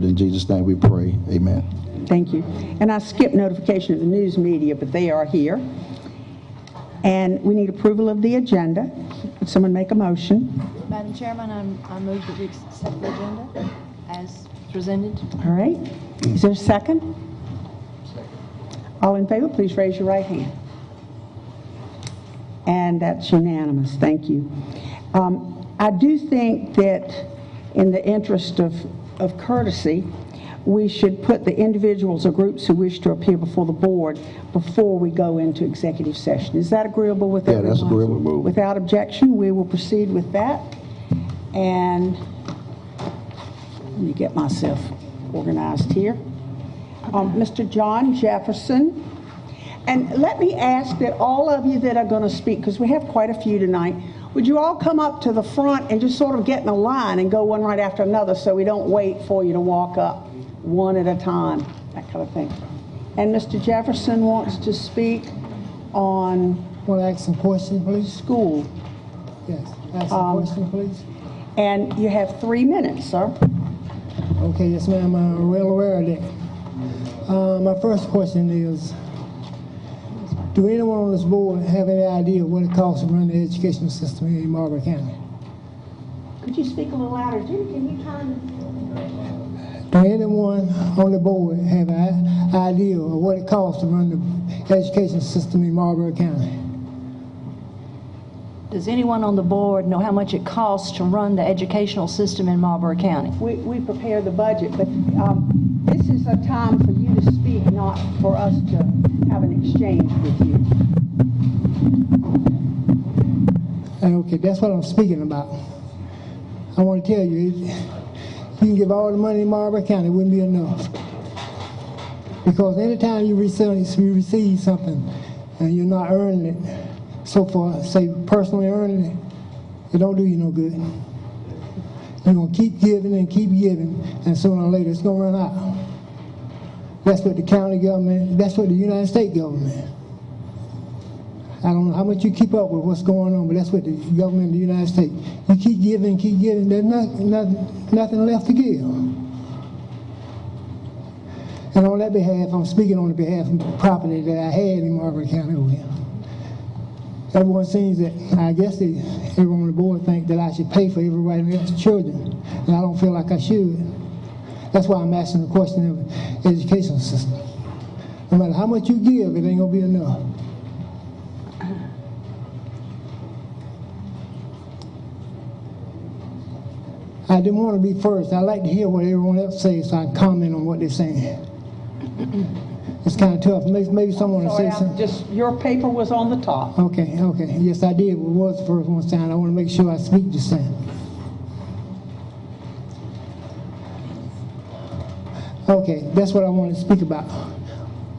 In Jesus' name we pray. Amen. Thank you. And I skipped notification of the news media, but they are here. And we need approval of the agenda. Would someone make a motion? Madam Chairman, I move that we accept the agenda as presented. All right. Is there a second? Second. All in favor, please raise your right hand. And that's unanimous. Thank you. I do think that in the interest of courtesy, we should put the individuals or groups who wish to appear before the board before we go into executive session. Is that agreeable with everyone? Yeah, that's agreeable. Without objection, we will proceed with that. And let me get myself organized here. Mr. John Jefferson. And let me ask that all of you that are going to speak, because we have quite a few tonight, would you all come up to the front and just sort of get in a line and go one right after another so we don't wait for you to walk up one at a time, that kind of thing. And Mr. Jefferson wants to speak on... Want to ask some questions, please? School. Yes, ask some questions, please. And you have 3 minutes, sir. Okay, yes, ma'am, I'm well aware of that. My first question is, do anyone on this board have any idea what it costs to run the education system in Marlboro County? Could you speak a little louder? Jimmy, can you turn? Do anyone on the board have an idea of what it costs to run the education system in Marlboro County? Does anyone on the board know how much it costs to run the educational system in Marlboro County? We prepare the budget, but this is a time for you to speak, not for us to have an exchange with you. Okay, that's what I'm speaking about. I want to tell you, you can give all the money in Marlboro County, it wouldn't be enough. Because anytime you receive something and you're not earning it, so far, say personally earning it, it don't do you no good. You're going to keep giving and keep giving, and sooner or later it's going to run out. That's what the county government, that's what the United States government. I don't know how much you keep up with what's going on, but that's what the government of the United States. You keep giving, there's nothing left to give. And on that behalf, I'm speaking on the behalf of the property that I had in Marlboro County over here. Everyone seems that, I guess everyone on the board think that I should pay for everybody else's children, and I don't feel like I should. That's why I'm asking the question of the education system. No matter how much you give, it ain't gonna be enough. I didn't want to be first. I like to hear what everyone else says so I can comment on what they're saying. It's kind of tough. Maybe someone will say something. Just your paper was on the top. Okay. Yes, I did. It was the first one time. I want to make sure I speak this time. Okay, that's what I want to speak about.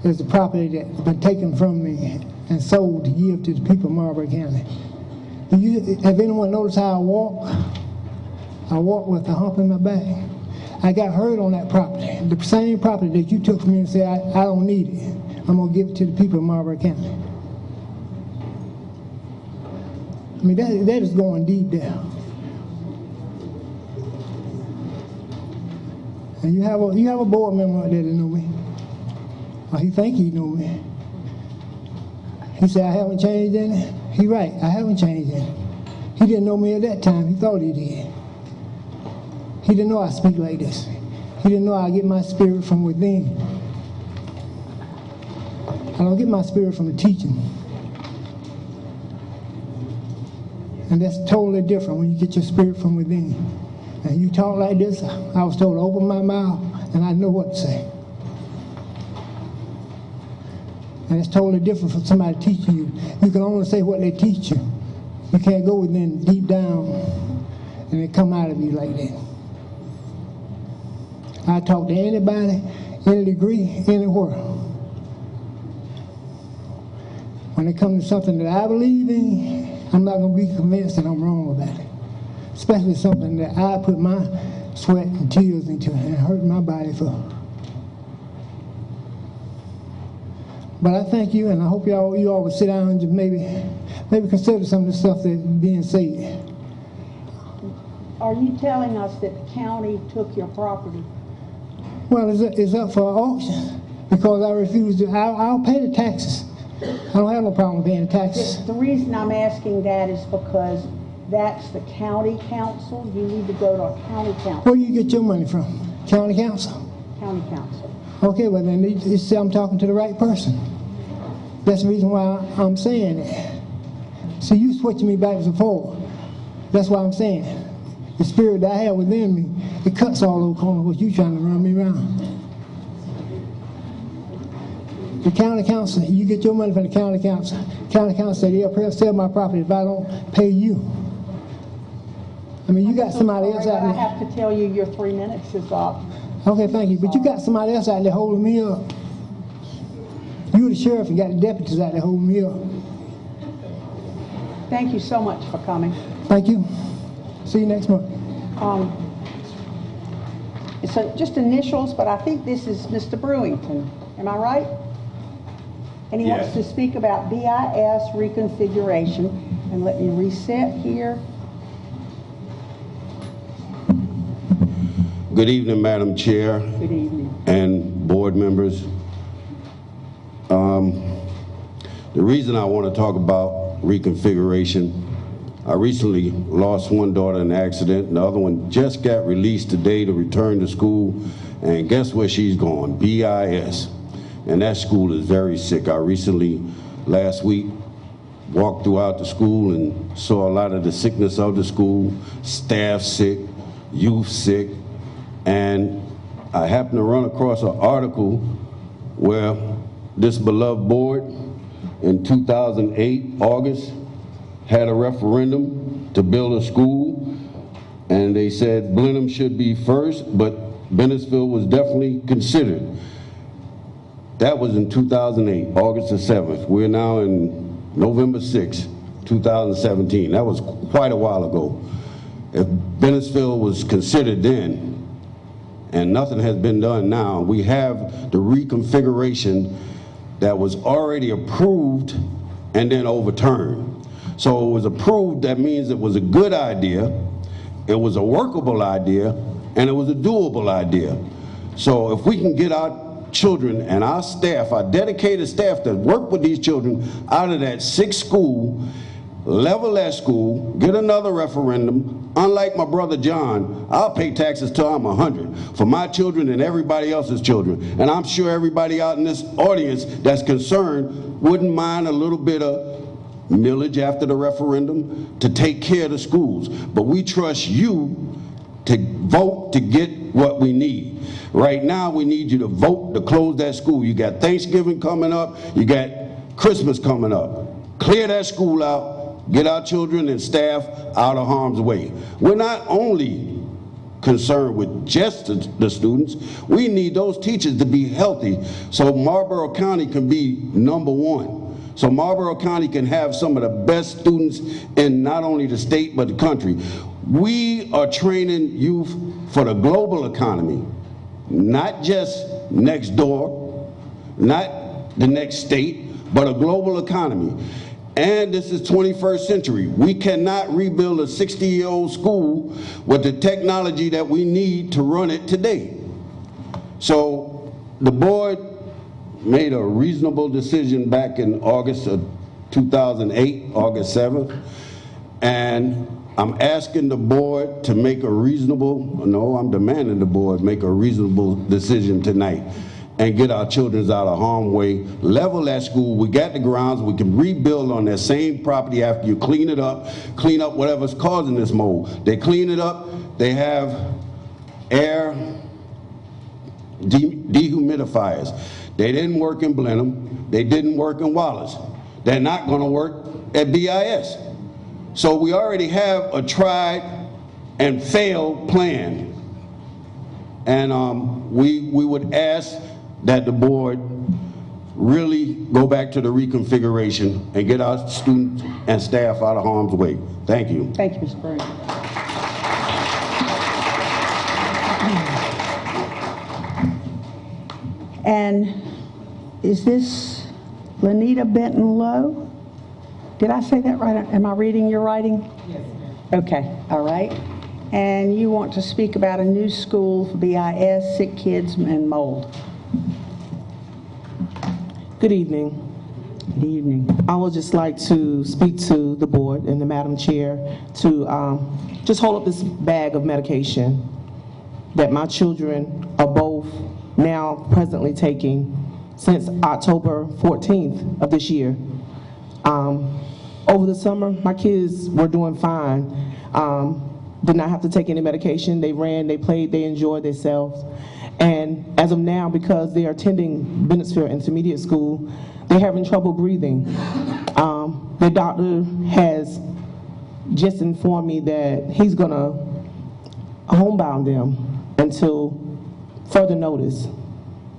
Is the property that's been taken from me and sold to give to the people of Marlboro County. Have anyone noticed how I walk? I walk with a hump in my back. I got hurt on that property. The same property that you took from me and said, I don't need it. I'm going to give it to the people of Marlboro County. I mean, that is going deep down. And you have a board member out there that know me. Or he think he know me. He said, I haven't changed any. He right, I haven't changed any. He didn't know me at that time. He thought he did. He didn't know I speak like this. He didn't know I get my spirit from within. I don't get my spirit from the teaching. And that's totally different when you get your spirit from within. And you talk like this, I was told to open my mouth and I know what to say. And it's totally different from somebody teaching you. You can only say what they teach you. You can't go within deep down and it come out of you like that. I talk to anybody, any degree, anywhere. When it comes to something that I believe in, I'm not going to be convinced that I'm wrong about it. Especially something that I put my sweat and tears into and hurt my body for. But I thank you, and I hope you all will sit down and just maybe consider some of the stuff that's being said. Are you telling us that the county took your property? Well, it's up for auction because I refuse to. I'll pay the taxes. I don't have no problem paying the taxes. The reason I'm asking that is because that's the county council. You need to go to a county council. Where do you get your money from? County council? County council. Okay, well then you see I'm talking to the right person. That's the reason why I'm saying it. See, you switching me back and forth. That's why I'm saying it. The spirit that I have within me, it cuts all those corners what you trying to run me around. The county council, you get your money from the county council. County council said they'll sell my property if I don't pay you. I mean, you got somebody else out I there. have to tell you, your 3 minutes is up. Okay, thank you. But you got somebody else out there holding me up. You the sheriff and got the deputies out there holding me up. Thank you so much for coming. Thank you. See you next month. It's just initials, but I think this is Mr. Brewington. Am I right? And he wants to speak about BIS reconfiguration. And let me reset here. Good evening, Madam Chair. Good evening. And board members. The reason I want to talk about reconfiguration, I recently lost one daughter in an accident, and the other one just got released today to return to school, and guess where she's going? BIS. And that school is very sick. I recently, last week, walked throughout the school and saw a lot of the sickness of the school, staff sick, youth sick, and I happened to run across an article where this beloved board in 2008, August, had a referendum to build a school, and they said Blenheim should be first, but Bennettsville was definitely considered. That was in 2008, August the 7th. We're now in November 6th, 2017. That was quite a while ago. If Bennettsville was considered then, and nothing has been done now, we have the reconfiguration that was already approved and then overturned. So it was approved, that means it was a good idea, it was a workable idea, and it was a doable idea. So if we can get our children and our staff, our dedicated staff that work with these children out of that sick school, level that school, get another referendum. Unlike my brother John, I'll pay taxes till I'm 100 for my children and everybody else's children. And I'm sure everybody out in this audience that's concerned wouldn't mind a little bit of millage after the referendum to take care of the schools. But we trust you to vote to get what we need. Right now, we need you to vote to close that school. You got Thanksgiving coming up, you got Christmas coming up. Clear that school out. Get our children and staff out of harm's way. We're not only concerned with just the students, we need those teachers to be healthy so Marlboro County can be #1. So Marlboro County can have some of the best students in not only the state but the country. We are training youth for the global economy, not just next door, not the next state, but a global economy. And this is 21st century. We cannot rebuild a 60-year-old school with the technology that we need to run it today. So the board made a reasonable decision back in August of 2008, August 7th, and I'm asking the board to make a reasonable, no, I'm demanding the board make a reasonable decision tonight and get our children out of harm's way, level that school. We got the grounds, we can rebuild on that same property after you clean up whatever's causing this mold. They clean it up, they have air dehumidifiers. They didn't work in Blenheim, they didn't work in Wallace. They're not gonna work at BIS. So we already have a tried and failed plan. And we would ask that the board really go back to the reconfiguration and get our students and staff out of harm's way. Thank you. Thank you, Mr. Brown. And is this Lanita Benton Lowe? Did I say that right? Am I reading your writing? Yes, ma'am. Okay, all right. and you want to speak about a new school for BIS, sick kids, and mold. Good evening. Good evening. I would just like to speak to the board and the Madam Chair to just hold up this bag of medication that my children are both now presently taking since October 14th of this year. Over the summer, my kids were doing fine. Did not have to take any medication. They ran, they played, they enjoyed themselves. And as of now, because they are attending Bennettsville Intermediate School, they're having trouble breathing. The doctor has just informed me that he's gonna homebound them until further notice.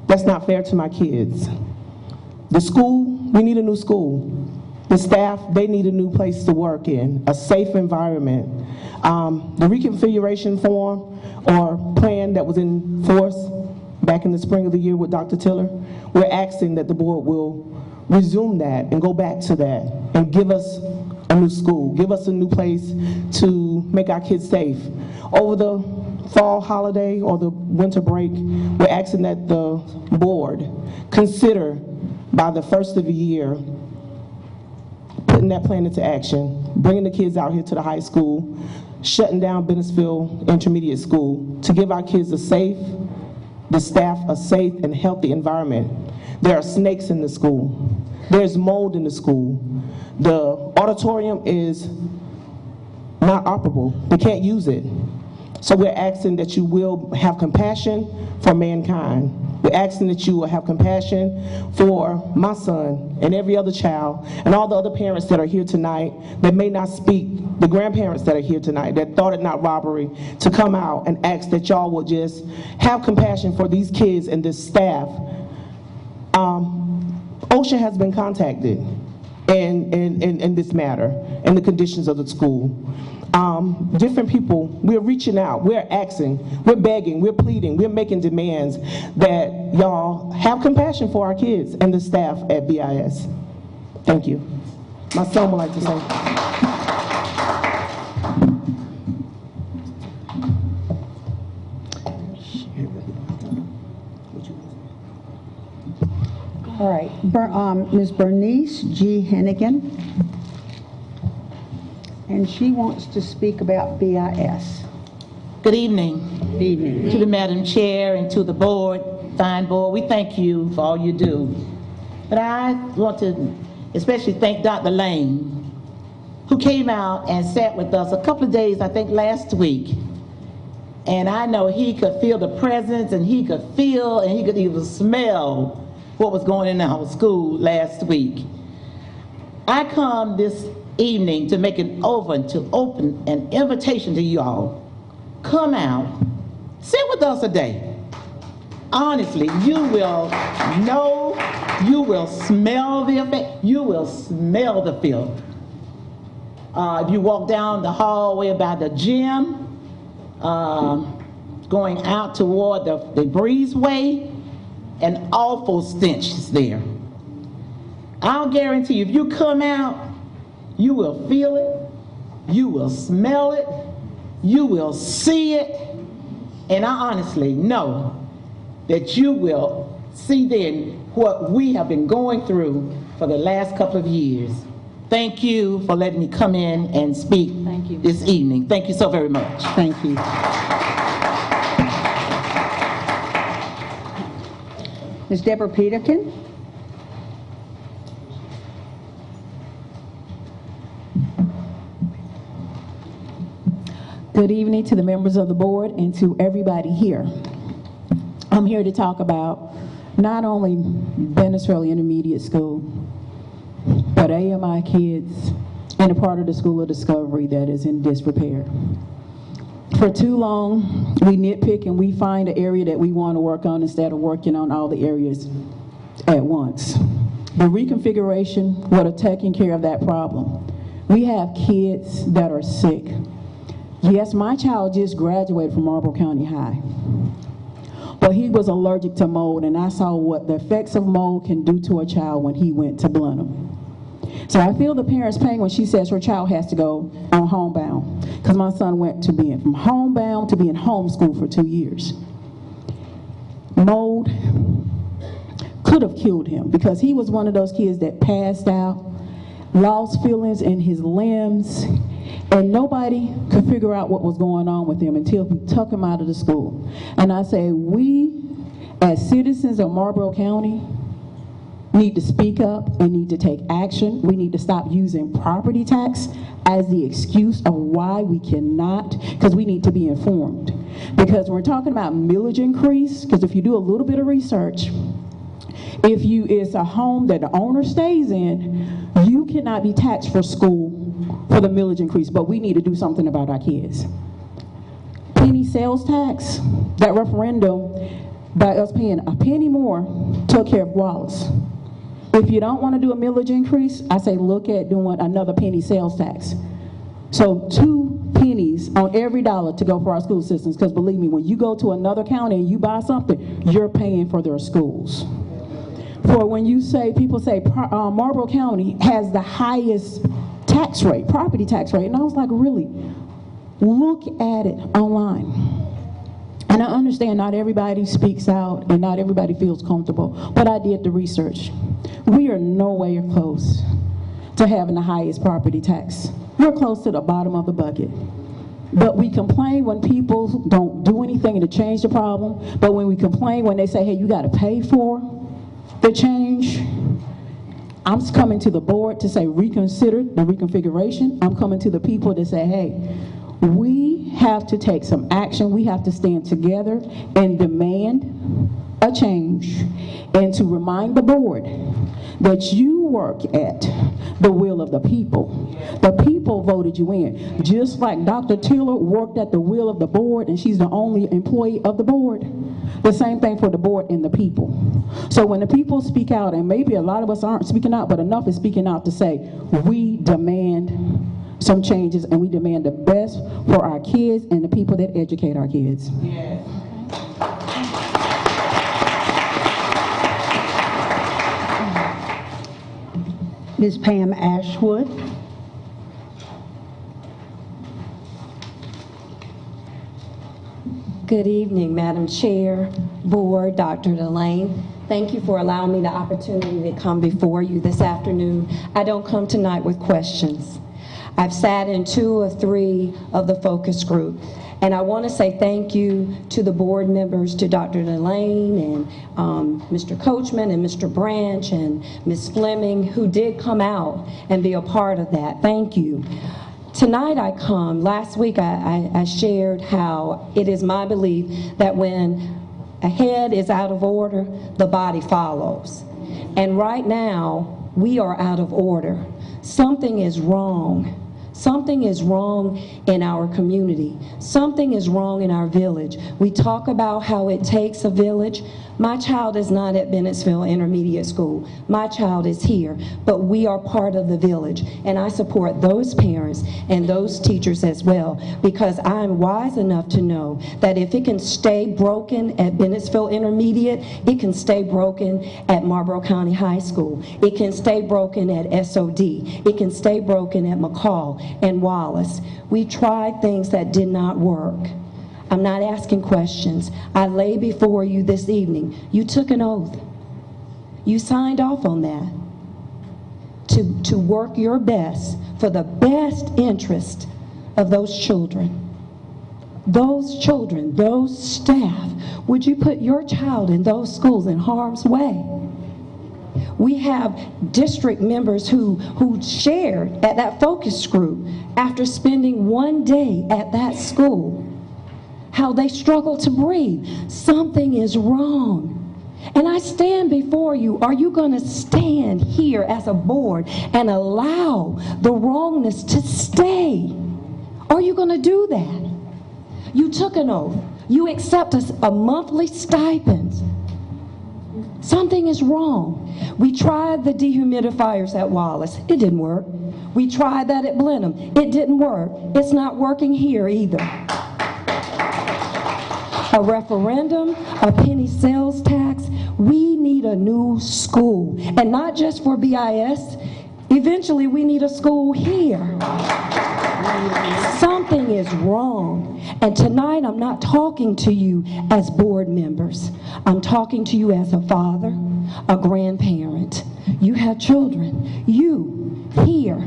That's not fair to my kids. The school, we need a new school. The staff, they need a new place to work in, a safe environment. The reconfiguration form or plan that was in force back in the spring of the year with Dr. Tiller, we're asking that the board will resume that and go back to that and give us a new school, give us a new place to make our kids safe. Over the fall holiday or the winter break, we're asking that the board consider by the first of the year putting that plan into action, bringing the kids out here to the high school, shutting down Bennettsville Intermediate School to give our kids the staff a safe and healthy environment. There are snakes in the school. There's mold in the school. The auditorium is not operable. They can't use it. So we're asking that you will have compassion for mankind. We're asking that you will have compassion for my son and every other child and all the other parents that are here tonight that may not speak, the grandparents that are here tonight that thought it not robbery to come out and ask that y'all will just have compassion for these kids and this staff. OSHA has been contacted in this matter and the conditions of the school. Different people, we're reaching out, we're asking, we're begging, we're pleading, we're making demands that y'all have compassion for our kids and the staff at BIS. Thank you. My son would like to say. All right, Ms. Bernice G. Hennigan, and she wants to speak about BIS. Good evening. Good evening. To the Madam Chair and to the board, fine board, we thank you for all you do. But I want to especially thank Dr. Lane, who came out and sat with us a couple of days, I think last week. And I know he could feel the presence and he could feel and he could even smell what was going in our school last week. I come this evening to make an open an invitation to you all. Come out, sit with us a day. Honestly, you will know, you will smell the effect, you will smell the feel. If you walk down the hallway by the gym, going out toward the breezeway, an awful stench is there. I'll guarantee you, if you come out, you will feel it, you will smell it, you will see it, and I honestly know that you will see then what we have been going through for the last couple of years. Thank you for letting me come in and speak this evening. Thank you so very much. Thank you. Ms. Deborah Peterkin. Good evening to the members of the board and to everybody here. I'm here to talk about not only Bennettsville Intermediate School, but AMI kids and a part of the School of Discovery that is in disrepair. For too long, we nitpick and we find an area that we want to work on instead of working on all the areas at once. The reconfiguration would have taken care of that problem. We have kids that are sick. Yes, my child just graduated from Marlboro County High, but he was allergic to mold, and I saw what the effects of mold can do to a child when he went to Blenheim. So I feel the parents' pain when she says her child has to go on homebound, because my son went to being from homebound to being homeschooled for 2 years. Mold could have killed him because he was one of those kids that passed out, lost feelings in his limbs, and nobody could figure out what was going on with him until we took him out of the school. And I say, we as citizens of Marlboro County need to speak up and need to take action. We need to stop using property tax as the excuse of why we cannot, because we need to be informed. Because we're talking about millage increase, because if you do a little bit of research, if it's a home that the owner stays in, you cannot be taxed for school for the millage increase, but we need to do something about our kids. Penny sales tax, that referendum, by us paying a penny more, took care of Wallace. If you don't want to do a millage increase, I say look at doing another penny sales tax. So 2 pennies on every dollar to go for our school systems, because believe me, when you go to another county and you buy something, you're paying for their schools. For when you say, people say Marlboro County has the highest tax rate, property tax rate, and I was like, really? Look at it online. And I understand not everybody speaks out and not everybody feels comfortable, but I did the research. We are nowhere close to having the highest property tax. We're close to the bottom of the bucket. But we complain when people don't do anything to change the problem, but when we complain when they say, hey, you gotta pay for the change, I'm coming to the board to say reconsider the reconfiguration. I'm coming to the people to say, hey, we have to take some action. We have to stand together and demand a change, and to remind the board that you work at the will of the people. The people voted you in. Just like Dr. Tiller worked at the will of the board, and she's the only employee of the board. The same thing for the board and the people. So when the people speak out, and maybe a lot of us aren't speaking out, but enough is speaking out to say, we demand some changes, and we demand the best for our kids and the people that educate our kids. Yes. Ms. Pam Ashwood. Good evening, Madam Chair, Board, Dr. Delane. Thank you for allowing me the opportunity to come before you this afternoon. I don't come tonight with questions. I've sat in 2 or 3 of the focus group, and I want to say thank you to the board members, to Dr. Delane and Mr. Coachman and Mr. Branch and Ms. Fleming, who did come out and be a part of that. Thank you. Tonight I come, last week I shared how it is my belief that when a head is out of order, the body follows. And right now, we are out of order. Something is wrong. Something is wrong in our community. Something is wrong in our village. We talk about how it takes a village. My child is not at Bennettsville Intermediate School. My child is here, but we are part of the village. And I support those parents and those teachers as well, because I'm wise enough to know that if it can stay broken at Bennettsville Intermediate, it can stay broken at Marlboro County High School. It can stay broken at SOD. It can stay broken at McCall and Wallace. We tried things that did not work. I'm not asking questions. I lay before you this evening. You took an oath. You signed off on that to work your best for the best interest of those children. Those children, those staff. Would you put your child in those schools in harm's way? We have district members who shared at that focus group after spending 1 day at that school, how they struggle to breathe. Something is wrong. And I stand before you. Are you going to stand here as a board and allow the wrongness to stay? Are you going to do that? You took an oath. You accept a monthly stipend. Something is wrong. We tried the dehumidifiers at Wallace. It didn't work. We tried that at Blenheim. It didn't work. It's not working here either. A referendum, a penny sales tax. We need a new school. And not just for BIS. Eventually, we need a school here. Something is wrong. And tonight I'm not talking to you as board members. I'm talking to you as a father, a grandparent. You have children. You here.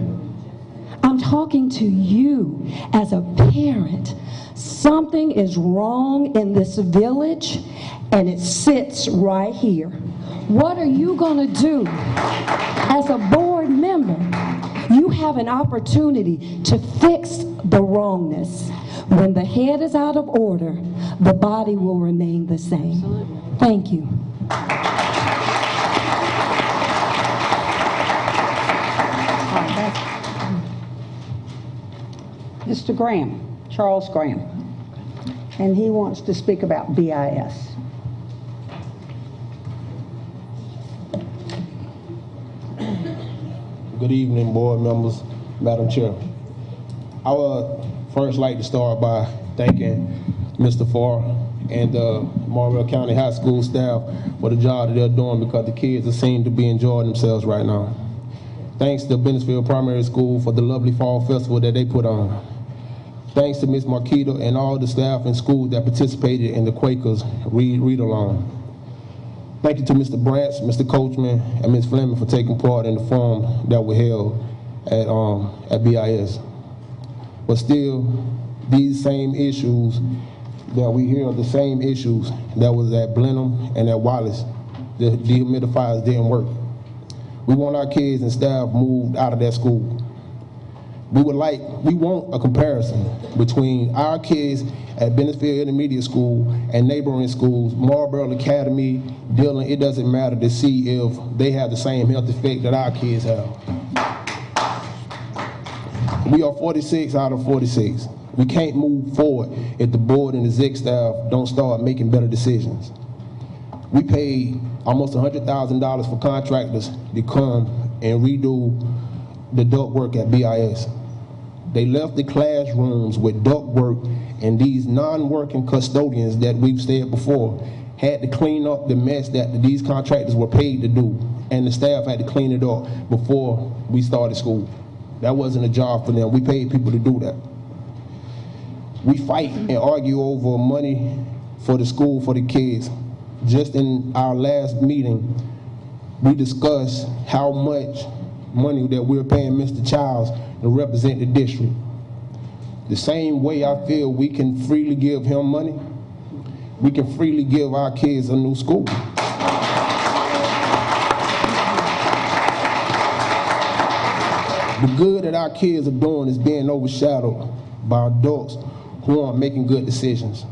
I'm talking to you as a parent. Something is wrong in this village, and it sits right here. What are you going to do as a board member? You have an opportunity to fix the wrongness. When the head is out of order, the body will remain the same. Thank you. Mr. Graham, Charles Graham, and he wants to speak about BIS. Good evening, board members, Madam Chair. I would first like to start by thanking Mr. Farr and the Marlboro County High School staff for the job that they're doing, because the kids seem to be enjoying themselves right now. Thanks to Bennettsville Primary School for the lovely fall festival that they put on. Thanks to Ms. Marquita and all the staff and schools that participated in the Quakers read-along. Thank you to Mr. Brantz, Mr. Coachman, and Ms. Fleming for taking part in the forum that we held at BIS. But still, these same issues that we hear are the same issues that was at Blenheim and at Wallace. The dehumidifiers didn't work. We want our kids and staff moved out of that school. We want a comparison between our kids at Bennettsville Intermediate School and neighboring schools, Marlboro Academy, Dillon. It doesn't matter, to see if they have the same health effect that our kids have. We are 46 out of 46. We can't move forward if the board and the exec staff don't start making better decisions. We paid almost $100,000 for contractors to come and redo the duct work at BIS. They left the classrooms with duct work, and these non-working custodians that we've said before had to clean up the mess that these contractors were paid to do, and the staff had to clean it up before we started school. That wasn't a job for them. We paid people to do that. We fight and argue over money for the school, for the kids. Just in our last meeting, we discussed how much money that we're paying Mr. Childs to represent the district. The same way I feel we can freely give him money, we can freely give our kids a new school. The good that our kids are doing is being overshadowed by adults who aren't making good decisions.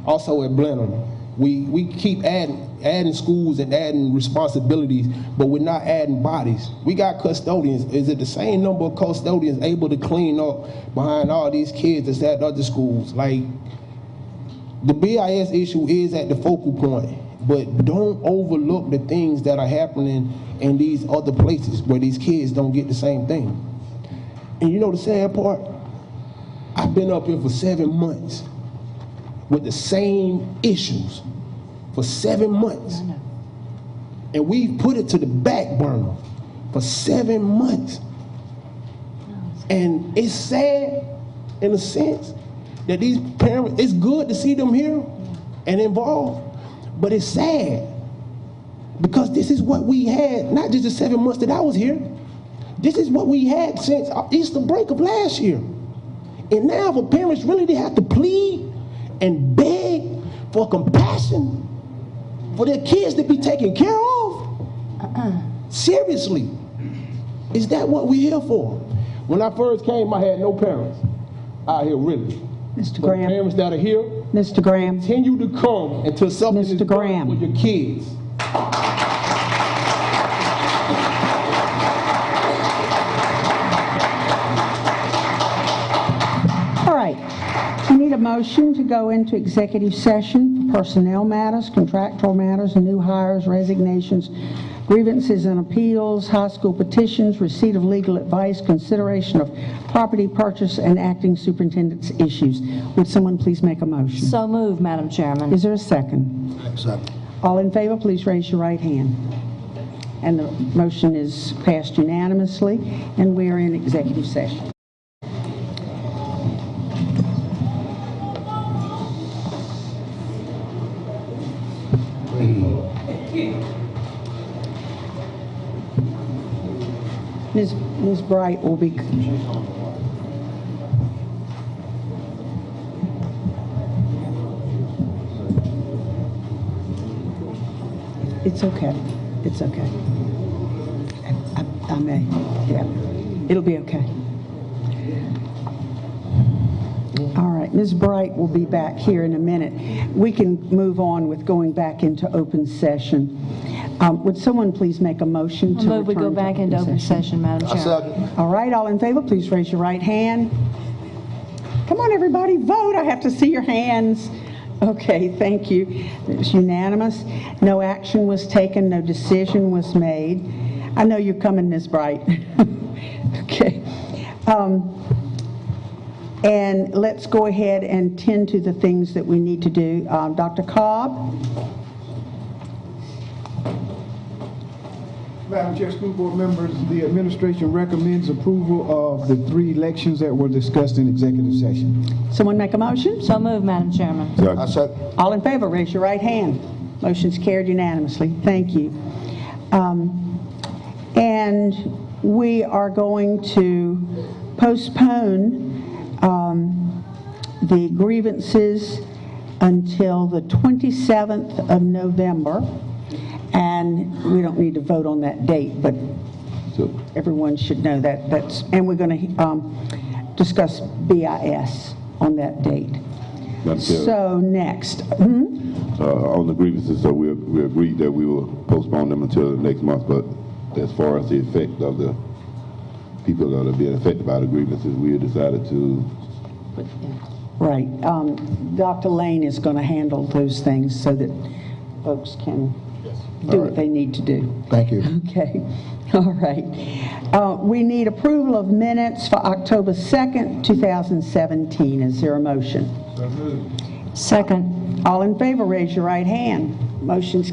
Also at Blenheim, we keep adding schools and adding responsibilities, but we're not adding bodies. We got custodians. Is it the same number of custodians able to clean up behind all these kids that's at other schools? Like, the BIS issue is at the focal point, but don't overlook the things that are happening in these other places where these kids don't get the same thing. And you know the sad part? I've been up here for 7 months with the same issues for 7 months. And we've put it to the back burner for 7 months. And it's sad, in a sense, that these parents, it's good to see them here and involved, but it's sad because this is what we had, not just the 7 months that I was here. This is what we had since Easter break of last year. And now for parents really to have to plead and beg for compassion for their kids to be taken care of? Seriously, is that what we're here for? When I first came, I had no parents out here, really. Mr. But Graham. parents that are here, Mr. Graham. continue to come until something is Mr. Graham. done for your kids. All right. We need a motion to go into executive session for personnel matters, contractual matters, new hires, resignations, grievances and appeals, high school petitions, receipt of legal advice, consideration of property purchase, and acting superintendent's issues. Would someone please make a motion? So moved, Madam Chairman. Is there a second? Second. All in favor, please raise your right hand. And the motion is passed unanimously, and we are in executive session. Ms. Bright will be... It's okay. It's okay. I may. Yeah. It'll be okay. All right. Ms. Bright will be back here in a minute. We can move on with going back into open session. Would someone please make a motion to Move we go return to back into open session, Madam Chair. All right. All in favor, please raise your right hand. Come on, everybody, vote. I have to see your hands. Okay, thank you. It's unanimous. No action was taken, no decision was made. I know you're coming, Ms. Bright. Okay. And let's go ahead and tend to the things that we need to do. Dr. Cobb? Madam Chair, school board members, the administration recommends approval of the 3 elections that were discussed in executive session. Someone make a motion? So moved, Madam Chairman. I second. All in favor, raise your right hand. Motion's carried unanimously. Thank you. And we are going to postpone the grievances until the 27th of November. And we don't need to vote on that date, but everyone should know that. And we're going to discuss BIS on that date. So next. On the grievances, so we agreed that we will postpone them until the next month, but as far as the effect of the people that are being affected by the grievances, we have decided to... Right. Dr. Lane is going to handle those things so that folks can do what they need to do. Thank you. Okay. All right. We need approval of minutes for October 2nd, 2017. Is there a motion? Second. All in favor, raise your right hand. Motion's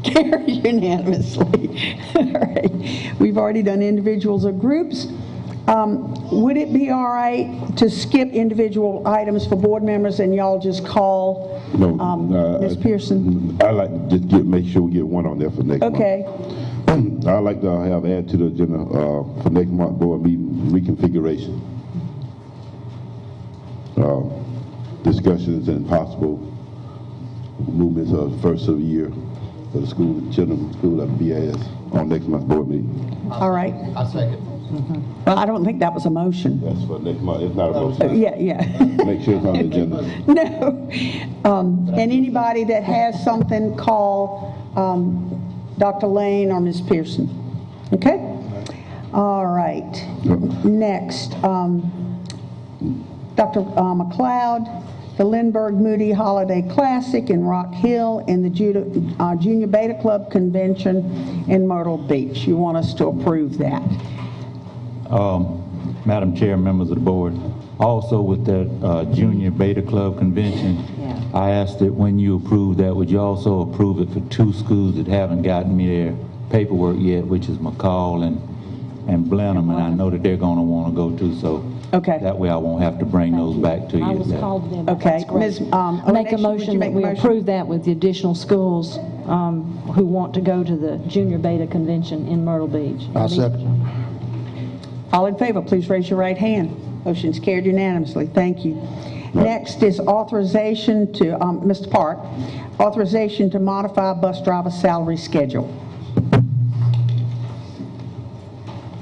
carried unanimously. All right. We've already done individuals or groups. Would it be all right to skip individual items for board members and y'all just call Ms. Pearson? I like to just make sure we get one on there for next month. Okay. I'd like to have add to the agenda for next month board meeting reconfiguration. Discussions and possible movements of first of the year for the school, children school at BIS on next month's board meeting. All right. I second. Well, I don't think that was a motion. That's for next month. It's not a motion. Yeah. Make sure it's on the agenda. No. And anybody that has something, call Dr. Lane or Ms. Pearson. Okay? All right. Next, Dr. McLeod, the Lindbergh Moody Holiday Classic in Rock Hill, and the Junior Beta Club Convention in Myrtle Beach. You want us to approve that? Madam Chair, members of the board, also with that Junior Beta Club Convention, I asked that when you approve that, would you also approve it for 2 schools that haven't gotten me their paperwork yet, which is McCall and Blenheim, and I know that they're going to want to go too, so that way I won't have to bring those back to you. I was called them. Okay. Ms. Make a motion that we approve that with the additional schools who want to go to the Junior Beta Convention in Myrtle Beach. I second. All in favor, please raise your right hand. Motion's carried unanimously. Thank you. Next is authorization to, Mr. Park, authorization to modify bus driver salary schedule.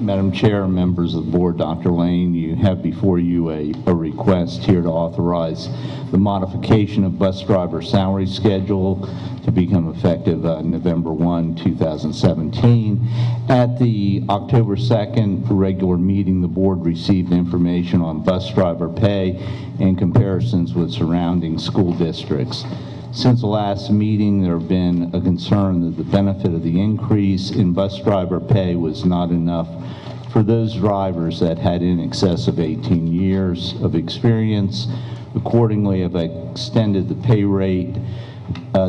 Madam Chair, members of the board, Dr. Lane, you have before you a request here to authorize the modification of bus driver salary schedule to become effective November 1, 2017. At the October 2nd regular meeting, the board received information on bus driver pay and comparisons with surrounding school districts. Since the last meeting, there have been a concern that the benefit of the increase in bus driver pay was not enough for those drivers that had in excess of 18 years of experience. Accordingly, have extended the pay rate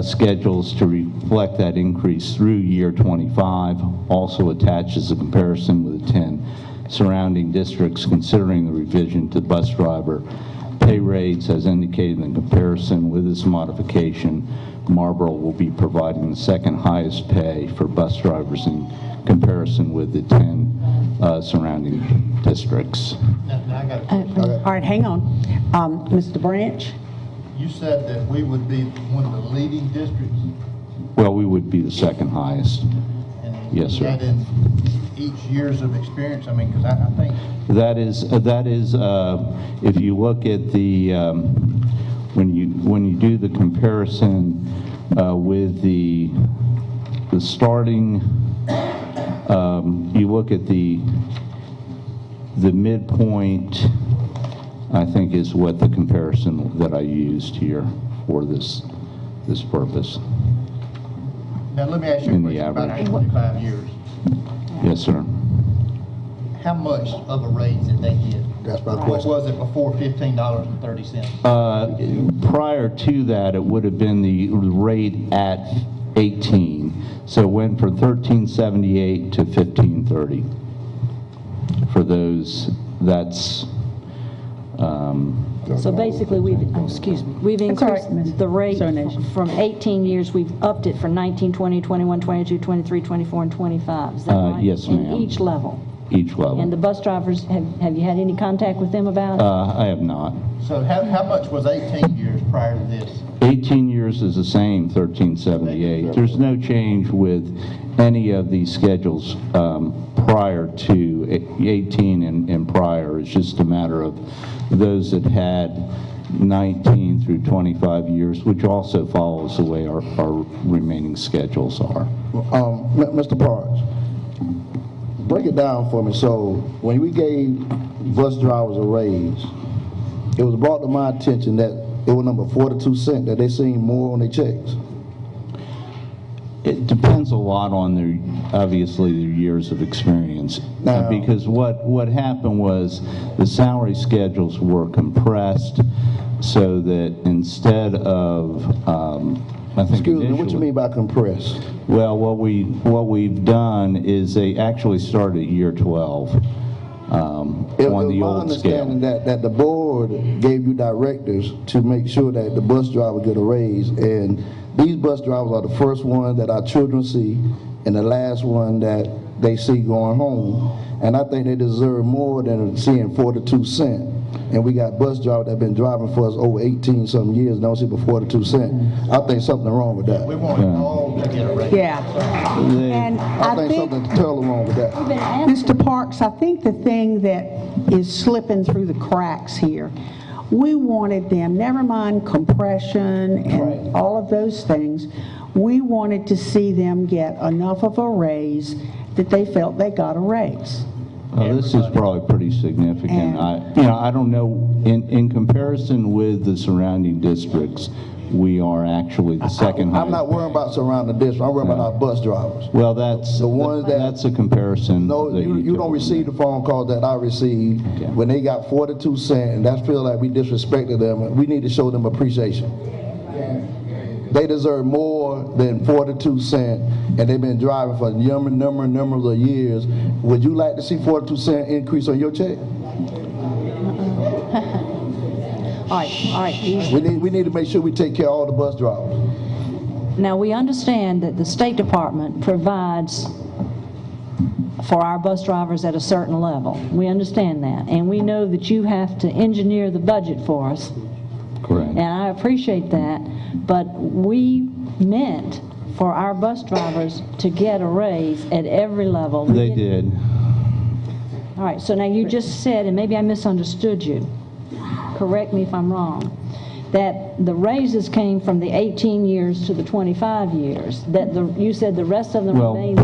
schedules to reflect that increase through year 25. Also attaches a comparison with the 10 surrounding districts considering the revision to bus driver pay pay rates as indicated in comparison. With this modification, Marlboro will be providing the second highest pay for bus drivers in comparison with the 10 surrounding districts. All right, hang on. Mr. Branch? You said that we would be one of the leading districts. Well, we would be the second highest. Yes, sir. That in each years of experience. I mean, because I think That is if you look at the when you do the comparison with the starting, you look at the midpoint. I think is what the comparison that I used here for this purpose. Now let me ask you a question about our 25 years. Yes, sir. How much of a raise did they get? That's my What question. was it before $15.30? Prior to that, it would have been the rate at 18. So it went from 1378 to 1530. For those, that's. So basically, we've increased the rate from 18 years, we've upped it for 19, 20, 21, 22, 23, 24, and 25. Is that right? Yes, ma'am. In each level? Each level. And the bus drivers, have you had any contact with them about it? I have not. So how much was 18 years prior to this? 18 years is the same, 1378. There's no change with any of these schedules prior to 18 and prior. It's just a matter of those that had 19 through 25 years, which also follows the way our remaining schedules are. Mr. Parks, break it down for me. So when we gave bus drivers a raise, it was brought to my attention that it was number 42 cents, that they seen more on their checks. It depends a lot on obviously their years of experience. Because what happened was the salary schedules were compressed so that instead of, I think Excuse me, what you mean by compressed? Well, what we've done is they actually started at year 12 on the old scale. My understanding that the board gave you directives to make sure that the bus driver get a raise, and these bus drivers are the first one that our children see and the last one that they see going home. And I think they deserve more than seeing 42 cents. And we got bus drivers that have been driving for us over 18-something years and don't see but 42 cents. I think something wrong with that. We want all to get a raise. Yeah. And I think something terribly wrong with that. Mr. Parks, I think the thing that is slipping through the cracks here, we wanted them, never mind compression and all of those things, we wanted to see them get enough of a raise that they felt they got a raise. This is probably pretty significant. I don't know, in comparison with the surrounding districts, we are actually the second highest. I'm not worrying about surrounding districts. I'm worrying about our bus drivers. Well, that's a comparison. No, you don't receive the phone calls that I received when they got 42 cents, and that feel like we disrespected them. We need to show them appreciation. They deserve more than 42 cents, and they've been driving for numbers of years. Would you like to see 42 cent increase on your check? All right. We need to make sure we take care of all the bus drivers. Now, we understand that the State Department provides for our bus drivers at a certain level. We understand that. And we know that you have to engineer the budget for us. Correct. And I appreciate that. But we meant for our bus drivers to get a raise at every level. They did. All right. So now you just said, and maybe I misunderstood you, correct me if I'm wrong, that the raises came from the 18 years to the 25 years. That you said the rest of them remained the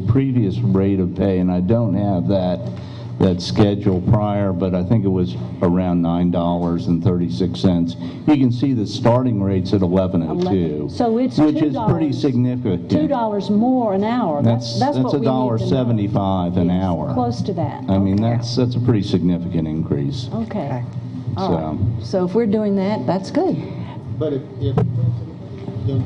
previous rate of pay, and I don't have that schedule prior, but I think it was around $9.36. You can see the starting rates at 11.02, so it's which is pretty significant. $2 more an hour. That's what we need to know. $1.75 an hour. Close to that. I mean, that's a pretty significant increase. Okay. All right. So if we're doing that, that's good. But if the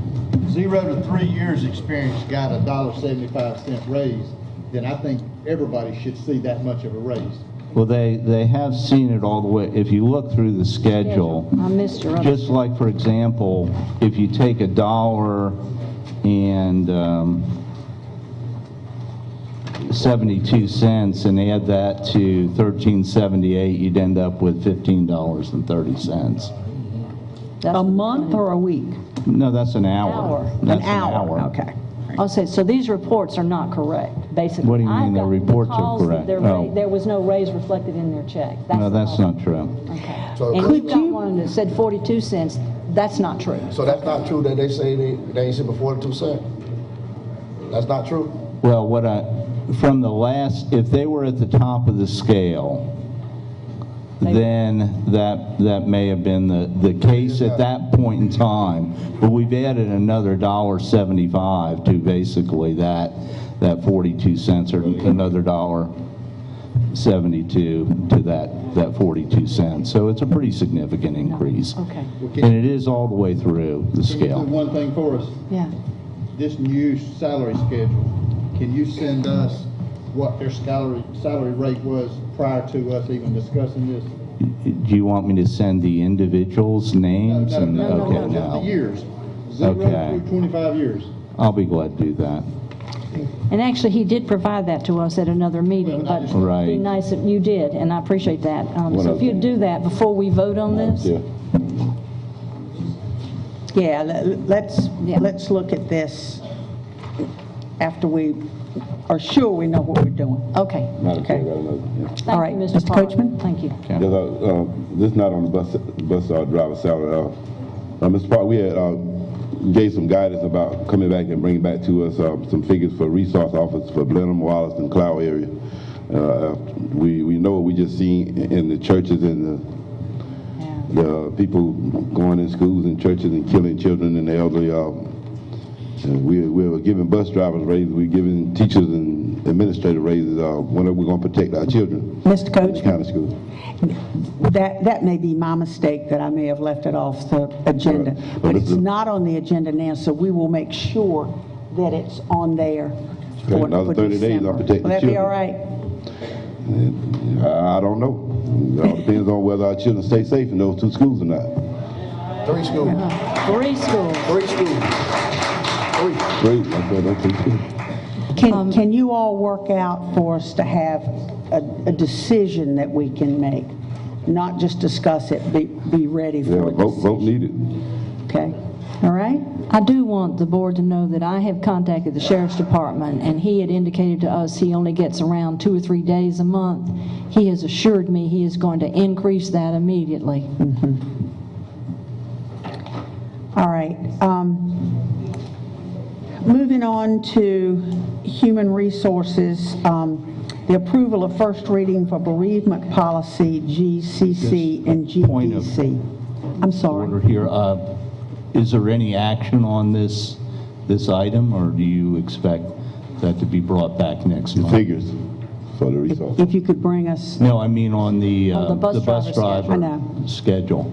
0 to 3 years experience got a $1.75 raise, then I think everybody should see that much of a raise. Well, they have seen it all the way. If you look through the schedule, I missed your other. just like, for example, if you take $1.72 and add that to $13.78, you'd end up with $15.30. A month or a week? No, that's an hour. That's An hour, okay. I'll say, so these reports are not correct, basically. What do you mean the reports are correct? There was no raise reflected in their check. No, that's not true. Okay. So And you've got one that said 42 cents. That's not true. So that's not true that they say they ain't seen but 42 cents? That's not true? Well, from the last, if they were at the top of the scale, then that may have been the case at that point in time. But we've added another $1.75 to basically that 42 cents, or another $1.72 to that 42 cents. So it's a pretty significant increase. Okay. And it is all the way through the Can you do scale. one thing for us? Yeah. This new salary schedule, can you send us what their salary rate was prior to us even discussing this? Do you want me to send the individuals' names? No, Okay, just the years. 0 Okay. through 25 years. I'll be glad to do that. And actually, he did provide that to us at another meeting, but it'd be Right. nice if you did, and I appreciate that. So if you'd do that before we vote on this? Yeah. Yeah, let's look at this after we are sure we know what we're doing. Okay. Madam Chair, I Okay. got another, yeah. Thank All right, you, Mr. Parker. Coachman? Thank you. Yes, this is not on the bus driver salary. Mr. Park, we had gave some guidance about coming back and bringing back to us some figures for resource officers for Blenheim, Wallace, and Cloud area. We know what we just seen in the churches and the people going in schools and churches and killing children and the elderly. We're giving bus drivers raises. We're giving teachers and administrative raises. When are we going to protect our children? Mr. In the Coachman? county schools. That may be my mistake, that I may have left it off the agenda. Right. But it's not on the agenda now, so we will make sure that it's on there Okay, for another 30 days, December. I'll protect the Will that be children. all right? I don't know. It all depends on whether our children stay safe in those two schools or not. 3 schools. 3 schools. 3 schools. 3. Great. Okay. Can you all work out for us to have a decision that we can make? Not just discuss it, be ready for Yeah, a vote decision. needed. Okay, all right? I do want the board to know that I have contacted the sheriff's department, and he had indicated to us he only gets around 2 or 3 days a month. He has assured me he is going to increase that immediately. All right. Moving on to human resources, the approval of first reading for bereavement policy, GCC and Point of GDC. I'm sorry. Order here. Is there any action on this item, or do you expect that to be brought back next month? Figures for the resource. If you could bring us, No, I mean on the On the bus driver I know. schedule,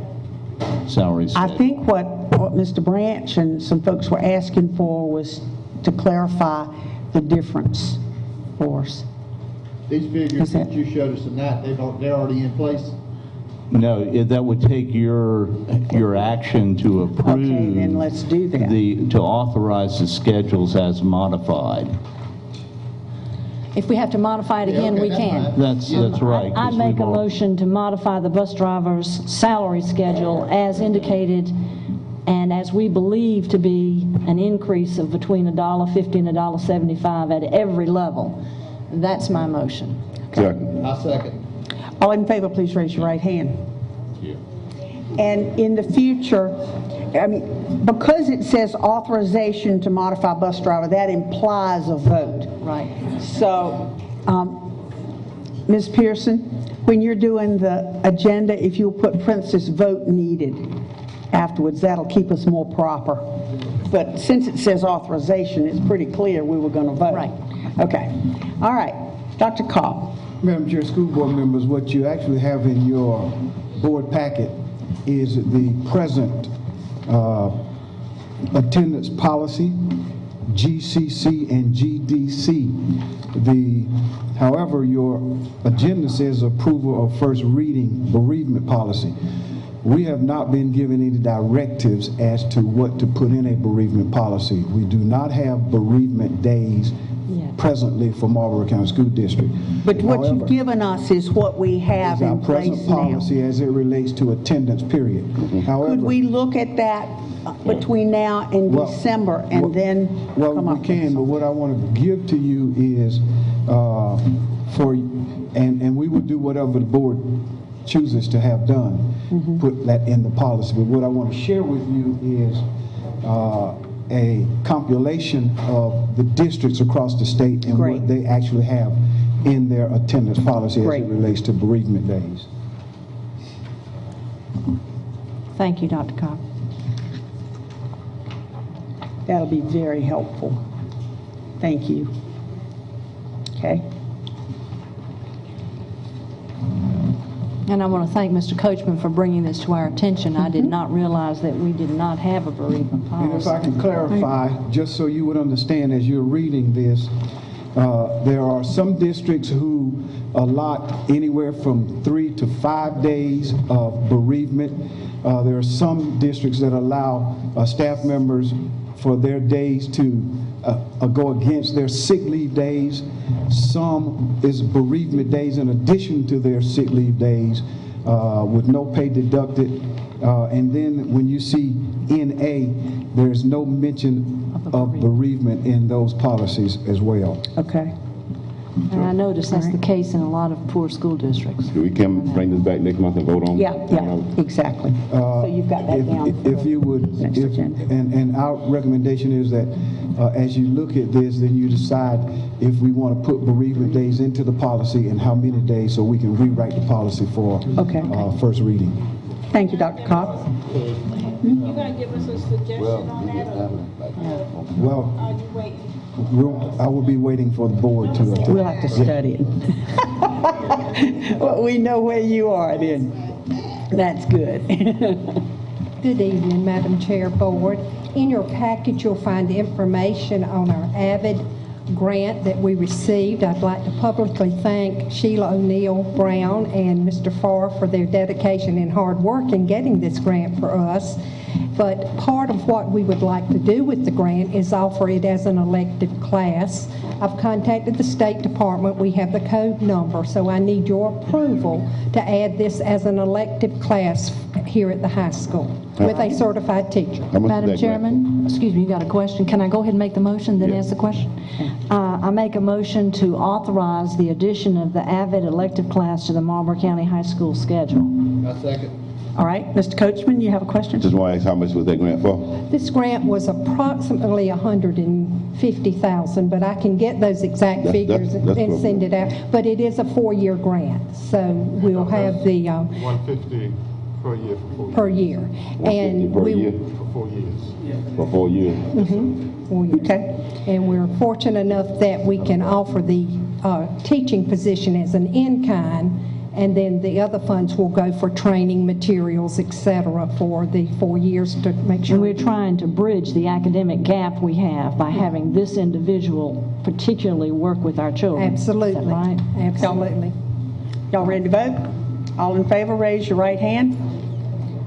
salary I schedule. think what Mr. Branch and some folks were asking for was to clarify the difference for us. These figures that you showed us tonight, they're already in place? No, that would take your action to approve. Okay, then let's do that. To authorize the schedules as modified. If we have to modify it again, okay, we that's can. fine. That's right. I'd 'cause make we've a motion to modify the bus driver's salary schedule as indicated, and as we believe to be an increase of between $1.50 and $1.75 at every level. That's my motion. Second. I second. All in favor, please raise your right hand. And in the future, I mean, because it says authorization to modify bus driver, that implies a vote. Right. So, Ms. Pearson, when you're doing the agenda, if you'll put parentheses vote needed afterwards, that'll keep us more proper. But since it says authorization, it's pretty clear we were going to vote. Right. Okay. All right. Dr. Cobb. Madam Chair, school board members, what you actually have in your board packet is the present attendance policy, GCC and GDC. However, your agenda says approval of first reading bereavement policy. We have not been given any directives as to what to put in a bereavement policy. We do not have bereavement days presently for Marlboro County School District. But what However, you've given us is what we have is our in place present now. policy as it relates to attendance, period. However, Could we look at that between now and Well, December and then well, come up we with can, but what I want to give to you is and we will do whatever the board chooses to have done, put that in the policy. But what I want to share with you is a compilation of the districts across the state and what they actually have in their attendance policy as it relates to bereavement days. Thank you, Dr. Cobb. That'll be very helpful. Thank you. Okay. And I want to thank Mr. Coachman for bringing this to our attention. I did not realize that we did not have a bereavement policy. And if I can clarify, just so you would understand as you're reading this, there are some districts who allot anywhere from 3 to 5 days of bereavement. There are some districts that allow staff members for their days to go against their sick leave days. Some is bereavement days in addition to their sick leave days with no pay deducted. And then when you see NA, there's no mention of bereavement in those policies as well. Okay. And I noticed that's the case in a lot of poor school districts. We can bring this back next month and vote on it? Yeah, exactly. So you've got that down. If you would, and our recommendation is that as you look at this, then you decide if we want to put bereavement days into the policy and how many days, so we can rewrite the policy for first reading. Thank you, Dr. Cobb. You gonna give us a suggestion on that? Well, Are you waiting? I will be waiting for the board to. We'll have to study it. Well, we know where you are then. That's good. Good evening, Madam Chair, Board. In your package, you'll find information on our AVID grant that we received. I'd like to publicly thank Sheila O'Neill Brown and Mr. Farr for their dedication and hard work in getting this grant for us. But part of what we would like to do with the grant is offer it as an elective class. I've contacted the State Department. We have the code number, so I need your approval to add this as an elective class here at the high school with a certified teacher. Madam Chairman, excuse me, you got a question? Can I go ahead and make the motion, then ask the question? I make a motion to authorize the addition of the AVID elective class to the Marlboro County High School schedule. I second. All right, Mr. Coachman, you have a question? Just want to ask how much was that grant for? This grant was approximately $150,000, but I can get those exact figures and send it out. But it is a 4-year grant, so we'll have the $150 per year for 4 years. per year, and per we year? For 4 years. For 4 years? 4 years. Okay. And we're fortunate enough that we can offer the teaching position as an in-kind, and then the other funds will go for training materials, et cetera, for the 4 years to make sure. And we're trying to bridge the academic gap we have by having this individual particularly work with our children. Absolutely. Is that right? Absolutely. Y'all ready to vote? All in favor, raise your right hand.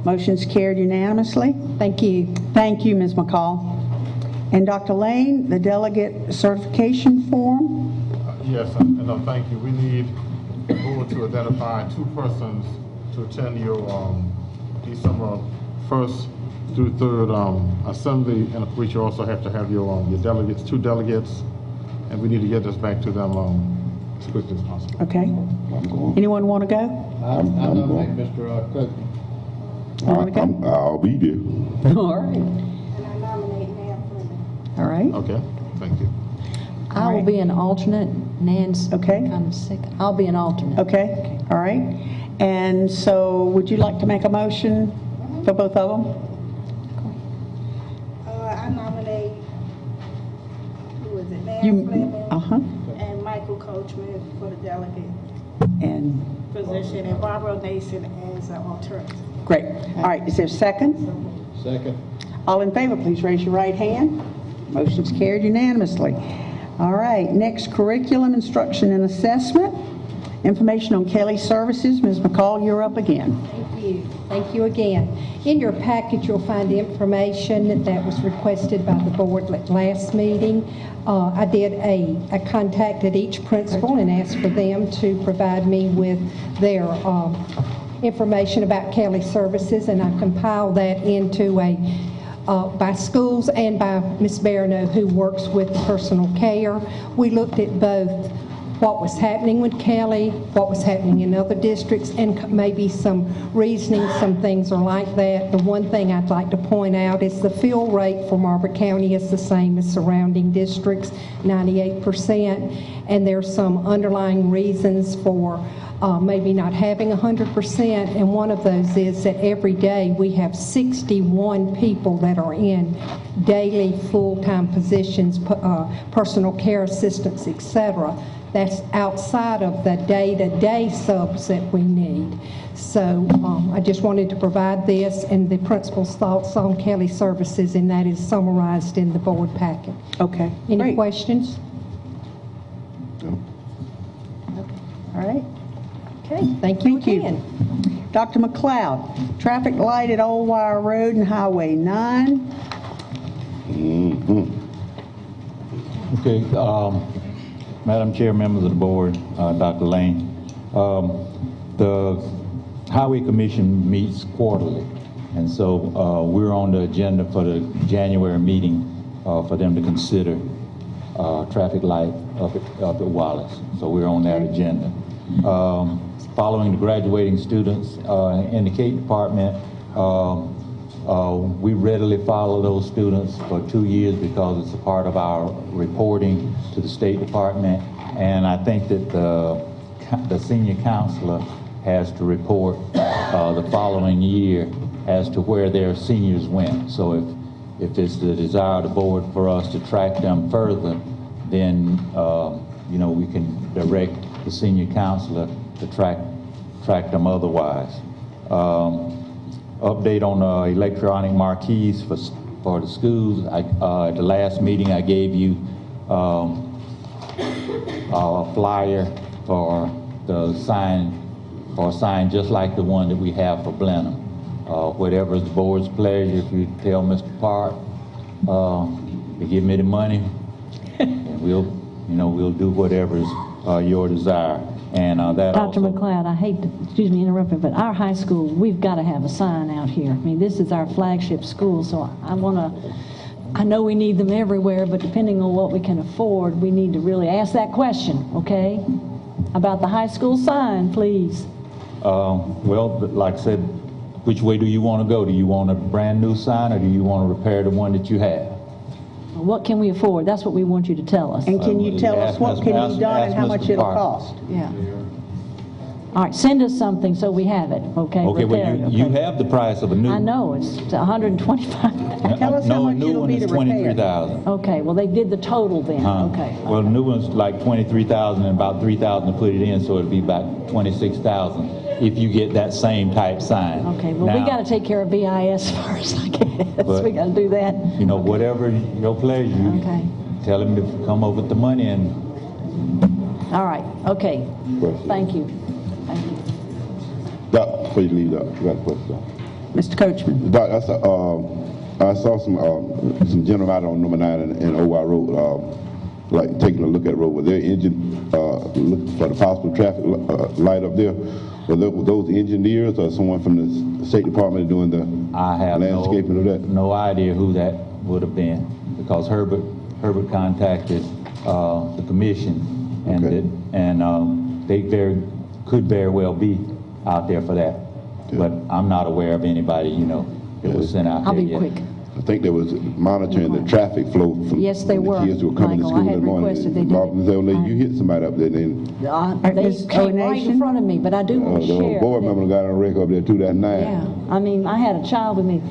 Motion's carried unanimously. Thank you. Thank you, Ms. McCall. And Dr. Lane, the delegate certification form? Yes, and thank you. We need the board to identify 2 persons to attend your December 1st through 3rd assembly, and of course you also have to have your delegates, 2 delegates, and we need to get this back to them as quickly as possible. Okay. Anyone want to go? I'm going. Mr. Cook. I'll be there. All right. All right. Okay, thank you. I will be an alternate. Nan's kind of sick. I'll be an alternate. Okay. All right. And so would you like to make a motion for both of them? I nominate, who is it, Nan Fleming and Michael Coachman for the delegate And position, and Barbara Nason as an alternative. great. All right. Is there a second? Second. All in favor, please raise your right hand. Motion's carried unanimously. All right, next, curriculum, instruction, and assessment. Information on Kelly Services. Ms. McCall, you're up again. Thank you. Thank you again. In your package, you'll find information that was requested by the board at last meeting. I contacted each principal and asked for them to provide me with their information about Kelly Services, and I compiled that into by schools and by Ms. Barano, who works with personal care. We looked at both what was happening with Kelly, what was happening in other districts, and maybe some reasoning, some things are like that. The one thing I'd like to point out is the fill rate for Marlboro County is the same as surrounding districts, 98%, and there's some underlying reasons for maybe not having 100%, and one of those is that every day we have 61 people that are in daily full-time positions, personal care assistants, etc. That's outside of the day-to-day subs that we need. So I just wanted to provide this and the principal's thoughts on Kelly Services, and that is summarized in the board packet. Okay. Any questions? No. All right. Okay, thank you again. Dr. McLeod, traffic light at Old Wire Road and Highway 9. Okay, Madam Chair, members of the board, Dr. Lane, the Highway Commission meets quarterly, and so we're on the agenda for the January meeting for them to consider traffic light up at Wallace. So we're on that agenda. Following the graduating students in the Cape Department, we readily follow those students for 2 years because it's a part of our reporting to the State Department, and I think that the senior counselor has to report the following year as to where their seniors went. So if it's the desire of the board for us to track them further, then you know, we can direct the senior counselor to track them otherwise. Update on electronic marquees for the schools. At the last meeting, I gave you a flyer for the sign, for a sign just like the one that we have for Blenheim. Whatever is the board's pleasure, if you tell Mr. Park to give me the money, and we'll do whatever is your desire. And that Dr. also, McLeod, I hate to, excuse me, interrupt you, but our high school, we've got to have a sign out here. I mean, this is our flagship school, so I know we need them everywhere, but depending on what we can afford, we need to really ask that question, okay? About the high school sign, please. well, like I said, which way do you want to go? Do you want a brand new sign, or do you want to repair the one that you have? What can we afford? That's what we want you to tell us. And can you tell us what can be done and how much it'll cost? Yeah. All right, send us something so we have it, okay? Okay, well, Repair it, you have the price of a new. I know, it's $125. Tell us how much it'll be to repair. $23,000. Okay, well, they did the total then, okay. Well, the new one's like $23,000 and about $3,000 to put it in, so it'd be about $26,000 if you get that same type sign. Okay, well, we Now, got to take care of BIS first, I guess. But, We got to do that. You know, whatever your pleasure, you Okay. tell him to come up with the money and. All right, okay. Question. Thank you. Thank you. Doc, before you leave, Doc, you got a question? Mr. Coachman. Doc, I saw some gentlemen out on number 9 in OY Road, like taking a look at the road. Was their engine looking for the possible traffic light up there? Were those engineers or someone from the State Department doing the landscaping of that? No idea who that would have been, because Herbert contacted the commission, and they could very well be out there for that. Okay. But I'm not aware of anybody, that was sent out there yet. I'll be quick. I think they was monitoring the traffic flow from Yes, they the were, kids who were coming Michael. to school I had in the morning. requested they did it. You hit somebody up there, then They came right in front of me, but I do want to the share. board that- member got on a wreck up there too that night. Yeah, I mean, I had a child with me.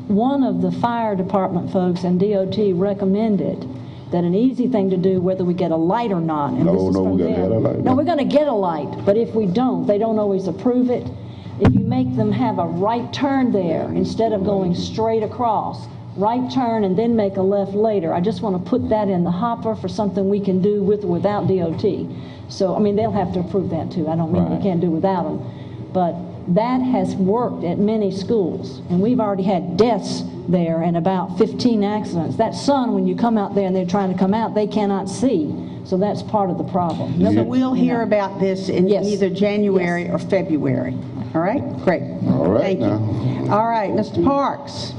One of the fire department folks and DOT recommended that an easy thing to do, whether we get a light or not, and this is from we gotta them. get a light. No, we're going to get a light, but if we don't, they don't always approve it. If you make them have a right turn there instead of going straight across, right turn and then make a left later. I just want to put that in the hopper for something we can do with or without DOT. So, I mean, they'll have to approve that too. I don't mean we can't do without them. But that has worked at many schools, and we've already had deaths there and about 15 accidents. That sun, when you come out there and they're trying to come out, they cannot see. So that's part of the problem. So we'll hear about this in Yes. either January or February. All right? Great. All right. Thank you. All right, Mr. Parks.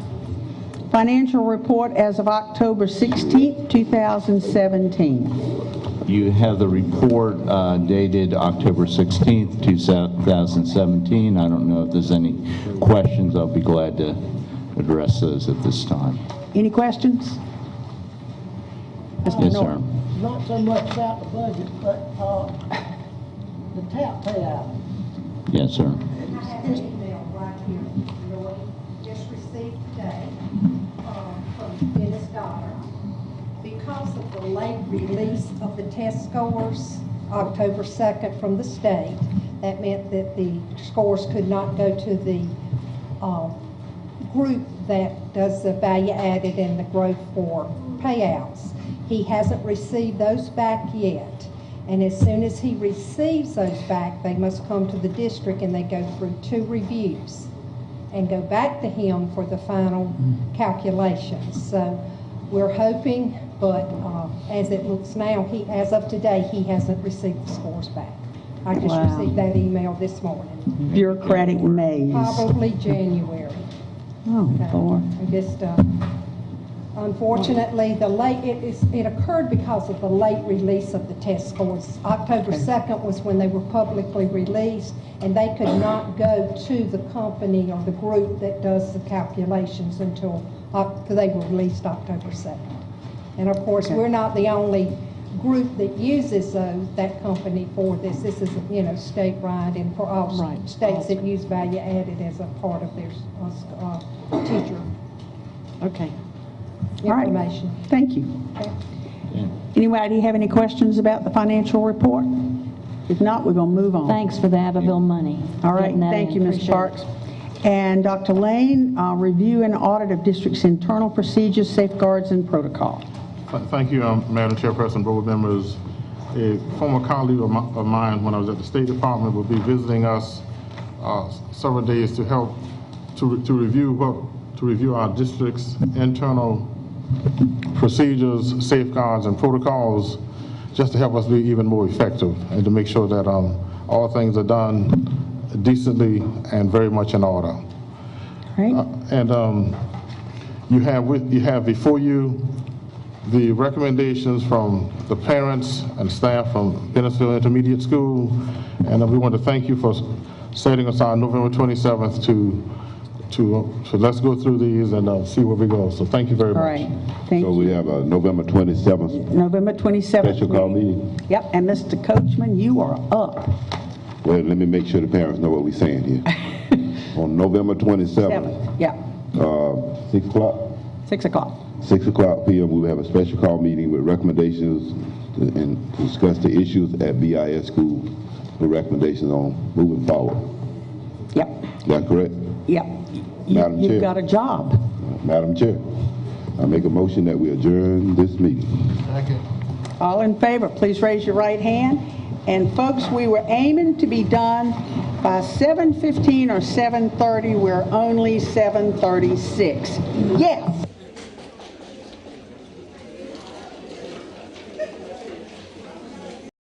Financial report as of October 16th, 2017. You have the report dated October 16th, 2017. I don't know if there's any questions. I'll be glad to address those at this time. Any questions? Yes, sir. Not so much about the budget, but the TAP payout. Yes, sir. I have an email right here, Roy, just received today from Dennis Daughter. Because of the late release of the test scores, October 2nd from the state, that meant that the scores could not go to the group that does the value added and the growth for payouts. He hasn't received those back yet. And as soon as he receives those back, they must come to the district and they go through 2 reviews and go back to him for the final calculations. So we're hoping, but as it looks now, as of today, he hasn't received the scores back. I just received that email this morning. Bureaucratic maze. Probably January. Oh, Lord. I just, unfortunately, it occurred because of the late release of the test scores. October 2nd was when they were publicly released, and they could not go to the company or the group that does the calculations until they were released October 2nd. And of course, we're not the only group that uses that company for this. This is, statewide, and for all states that use value added as a part of their teacher information. All right. Thank you. Okay. Anybody have any questions about the financial report? If not, we're going to move on. Thanks for the Abbeville money. All right. Thank you, Ms. Parks. And Dr. Lane, review and audit of district's internal procedures, safeguards, and protocol. Thank you, Madam Chairperson, board members. A former colleague of mine, when I was at the State Department, will be visiting us several days to help to review our district's internal procedures, safeguards, and protocols, just to help us be even more effective and to make sure that all things are done decently and very much in order. Right. You have before you the recommendations from the parents and staff from Bennettsville Intermediate School, and we want to thank you for setting aside November 27th to let's go through these and see where we go. So thank you very much. All right. Thank you. So we have a November 27th. November 27th. Special call meeting. Yep. And Mr. Coachman, you are up. Well, let me make sure the parents know what we're saying here. On November 27th. Yeah. 6 o'clock? 6 o'clock. 6 o'clock p.m. we will have a special call meeting with recommendations and to discuss the issues at BIS school with recommendations on moving forward. Yep. Is that correct? Yep. Madam Chair. You've got a job. Madam Chair, I make a motion that we adjourn this meeting. Second. All in favor, please raise your right hand. And folks, we were aiming to be done by 7:15 or 7:30. We're only 7:36. Yes.